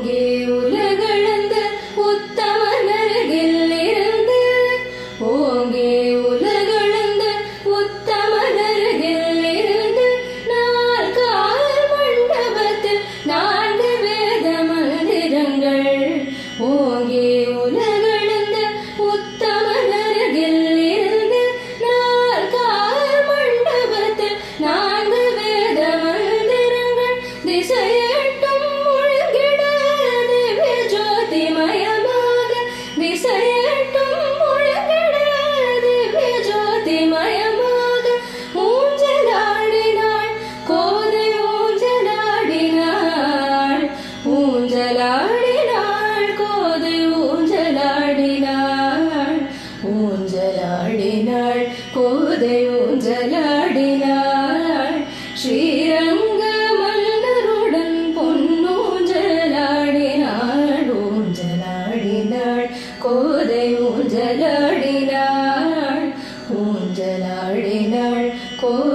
ஓங்கே உலகளந்த உத்தமனருகில் இருந்து ஓங்கே உலகளந்த உத்தமனருகில் இருந்து நாற்கால் மண்டபத்தில் 4 வேத மந்திரங்கள் ஓங்கே உலகளந்த உத்தமனருகில் இருந்து நாற்கால் மண்டபத்தில் 4 வேத மந்திரங்கள் திசையட்டும் முழுகிட திவ்ய ஜோதிமயமாக திசையட்டும் முழுகிட திவ்ய ஜோதிமயமாக ஊஞ்சலாடினாள் கோதை ஊஞ்சலாடினாள் ஊஞ்சலாடினாள் கோதை ஊஞ்சலாடினாள் ஊஞ்சலாடினாள் கோதை ஊஞ்சலாடினாள் ஸ்ரீரங்க மன்னருடன் பொன்னூஞ்சலாடினாள் ஊஞ்சலாடினாள் கோதை ஊஞ்சலாடினாள் ஊஞ்சலாடினாள் கோதை